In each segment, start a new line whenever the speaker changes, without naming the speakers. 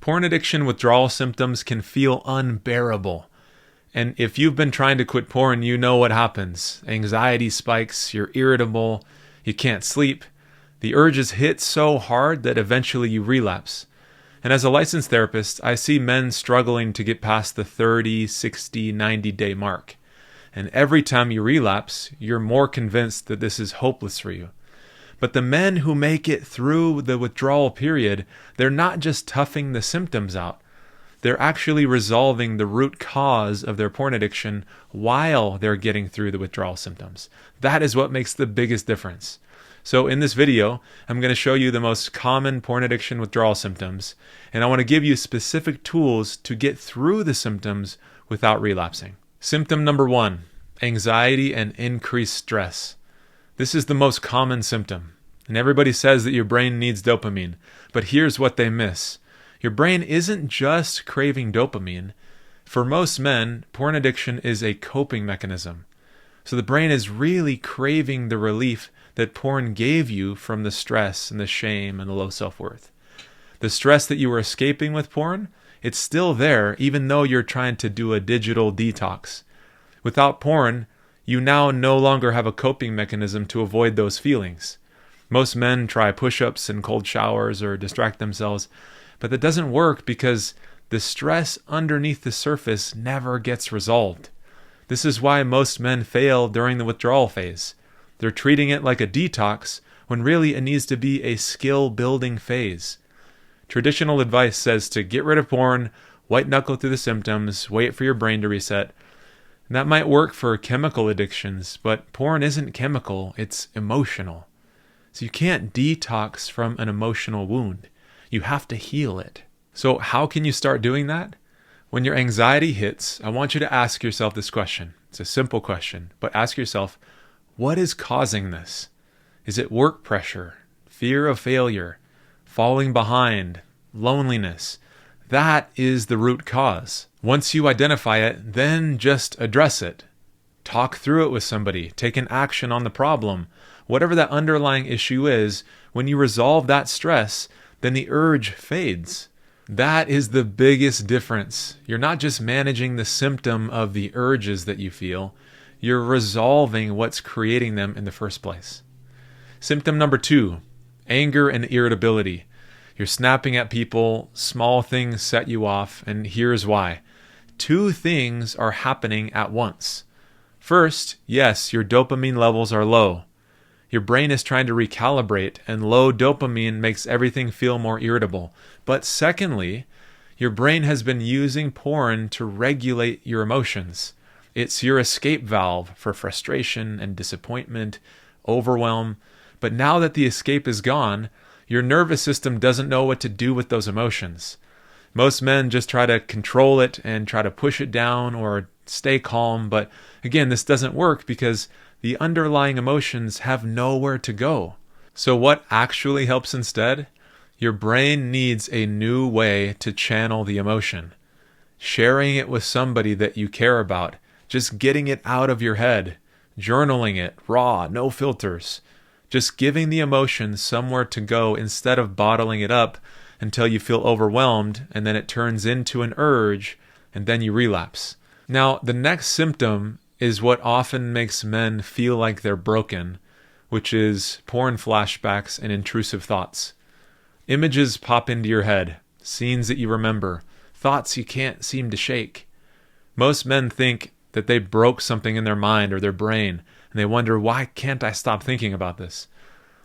Porn addiction withdrawal symptoms can feel unbearable. And if you've been trying to quit porn, you know what happens. Anxiety spikes, you're irritable, you can't sleep. The urges hit so hard that eventually you relapse. And as a licensed therapist, I see men struggling to get past the 30, 60, 90-day mark. And every time you relapse, you're more convinced that this is hopeless for you. But the men who make it through the withdrawal period, they're not just toughing the symptoms out. They're actually resolving the root cause of their porn addiction while they're getting through the withdrawal symptoms. That is what makes the biggest difference. So in this video, I'm going to show you the most common porn addiction withdrawal symptoms, and I want to give you specific tools to get through the symptoms without relapsing. Symptom number 1, anxiety and increased stress. This is the most common symptom, and everybody says that your brain needs dopamine, but here's what they miss. Your brain isn't just craving dopamine. For most men, porn addiction is a coping mechanism. So the brain is really craving the relief that porn gave you from the stress and the shame and the low self-worth. The stress that you were escaping with porn, it's still there even though you're trying to do a digital detox. Without porn, you now no longer have a coping mechanism to avoid those feelings. Most men try push-ups and cold showers or distract themselves, but that doesn't work because the stress underneath the surface never gets resolved. This is why most men fail during the withdrawal phase. They're treating it like a detox when really it needs to be a skill-building phase. Traditional advice says to get rid of porn, white-knuckle through the symptoms, wait for your brain to reset. And that might work for chemical addictions, but porn isn't chemical, it's emotional. So you can't detox from an emotional wound. You have to heal it. So how can you start doing that? When your anxiety hits, I want you to ask yourself this question. It's a simple question, but ask yourself, what is causing this? Is it work pressure, fear of failure, falling behind, loneliness? That is the root cause. Once you identify it, then just address it. Talk through it with somebody. Take an action on the problem. Whatever that underlying issue is, when you resolve that stress, then the urge fades. That is the biggest difference. You're not just managing the symptom of the urges that you feel, you're resolving what's creating them in the first place. Symptom number 2, anger and irritability. You're snapping at people, small things set you off, and here's why. 2 things are happening at once. First, yes, your dopamine levels are low. Your brain is trying to recalibrate, and low dopamine makes everything feel more irritable. But secondly, your brain has been using porn to regulate your emotions. It's your escape valve for frustration and disappointment, overwhelm. But now that the escape is gone, your nervous system doesn't know what to do with those emotions. Most men just try to control it and try to push it down or stay calm. But again, this doesn't work because the underlying emotions have nowhere to go. So what actually helps instead? Your brain needs a new way to channel the emotion. Sharing it with somebody that you care about. Just getting it out of your head. Journaling it, raw, no filters. Just giving the emotion somewhere to go instead of bottling it up until you feel overwhelmed and then it turns into an urge and then you relapse. Now, the next symptom is what often makes men feel like they're broken, which is porn flashbacks and intrusive thoughts. Images pop into your head, scenes that you remember, thoughts you can't seem to shake. Most men think that they broke something in their mind or their brain, and they wonder, why can't I stop thinking about this?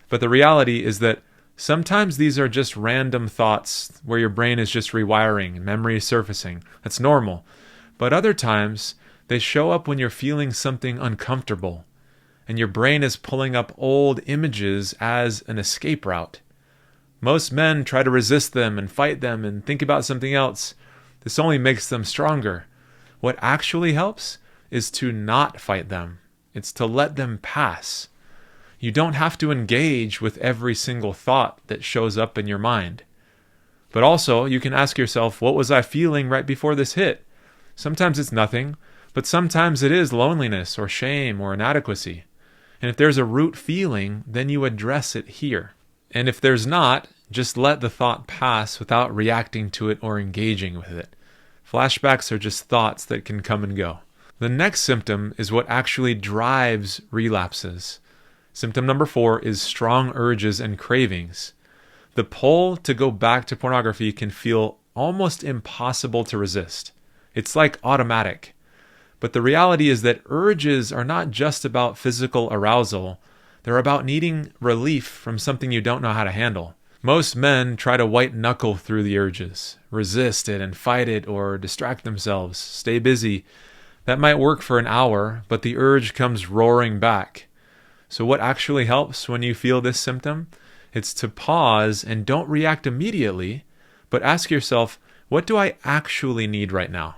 But the reality is that sometimes these are just random thoughts where your brain is just rewiring, memory is surfacing. That's normal. But other times, they show up when you're feeling something uncomfortable, and your brain is pulling up old images as an escape route. Most men try to resist them and fight them and think about something else. This only makes them stronger. What actually helps is to not fight them. It's to let them pass. You don't have to engage with every single thought that shows up in your mind. But also, you can ask yourself, what was I feeling right before this hit? Sometimes it's nothing, but sometimes it is loneliness or shame or inadequacy. And if there's a root feeling, then you address it here. And if there's not, just let the thought pass without reacting to it or engaging with it. Flashbacks are just thoughts that can come and go. The next symptom is what actually drives relapses. Symptom number 4 is strong urges and cravings. The pull to go back to pornography can feel almost impossible to resist. It's like automatic. But the reality is that urges are not just about physical arousal. They're about needing relief from something you don't know how to handle. Most men try to white-knuckle through the urges, resist it and fight it or distract themselves, stay busy. That might work for an hour, but the urge comes roaring back. So what actually helps when you feel this symptom? It's to pause and don't react immediately, but ask yourself, what do I actually need right now?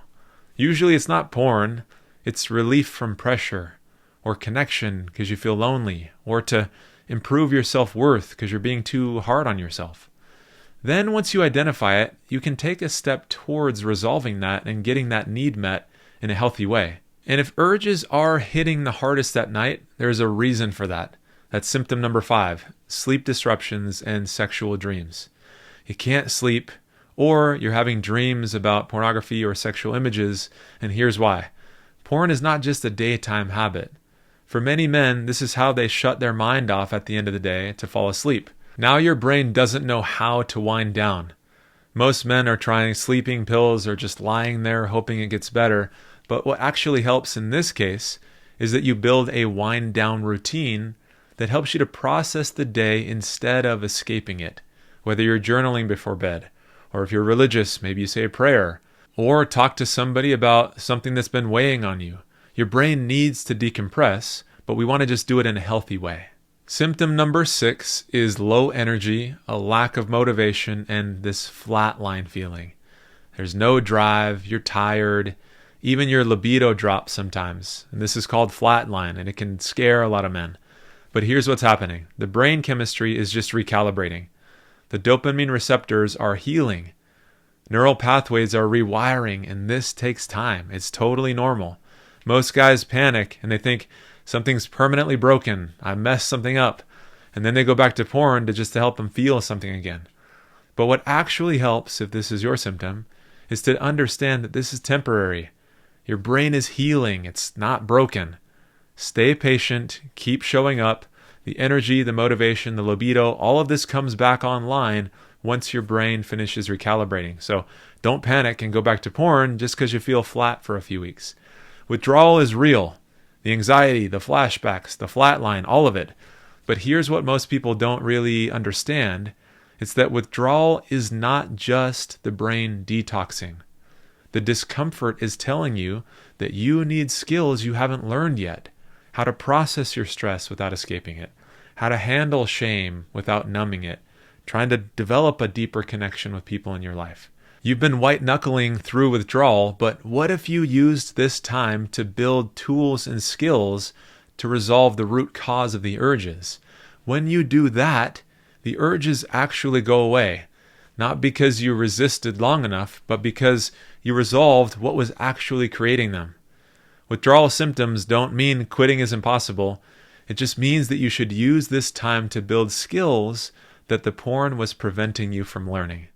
Usually it's not porn, it's relief from pressure, or connection because you feel lonely, or to improve your self-worth because you're being too hard on yourself. Then once you identify it, you can take a step towards resolving that and getting that need met in a healthy way. And if urges are hitting the hardest at night, there's a reason for that. That's symptom number 5, sleep disruptions and sexual dreams. You can't sleep, or you're having dreams about pornography or sexual images, and here's why. Porn is not just a daytime habit. For many men, this is how they shut their mind off at the end of the day to fall asleep. Now your brain doesn't know how to wind down. Most men are trying sleeping pills or just lying there hoping it gets better, but what actually helps in this case is that you build a wind down routine that helps you to process the day instead of escaping it. Whether you're journaling before bed, or if you're religious, maybe you say a prayer, or talk to somebody about something that's been weighing on you. Your brain needs to decompress, but we want to just do it in a healthy way. Symptom number 6 is low energy, a lack of motivation, and this flatline feeling. There's no drive, you're tired, even your libido drops sometimes. And this is called flatline, and it can scare a lot of men. But here's what's happening. The brain chemistry is just recalibrating. The dopamine receptors are healing. Neural pathways are rewiring, and this takes time. It's totally normal. Most guys panic and they think something's permanently broken. I messed something up. And then they go back to porn to help them feel something again. But what actually helps, if this is your symptom, is to understand that this is temporary. Your brain is healing. It's not broken. Stay patient. Keep showing up. The energy, the motivation, the libido, all of this comes back online once your brain finishes recalibrating. So don't panic and go back to porn just because you feel flat for a few weeks. Withdrawal is real. The anxiety, the flashbacks, the flatline, all of it. But here's what most people don't really understand. It's that withdrawal is not just the brain detoxing. The discomfort is telling you that you need skills you haven't learned yet. How to process your stress without escaping it. How to handle shame without numbing it. Trying to develop a deeper connection with people in your life. You've been white-knuckling through withdrawal, but what if you used this time to build tools and skills to resolve the root cause of the urges? When you do that, the urges actually go away. Not because you resisted long enough, but because you resolved what was actually creating them. Withdrawal symptoms don't mean quitting is impossible. It just means that you should use this time to build skills that the porn was preventing you from learning.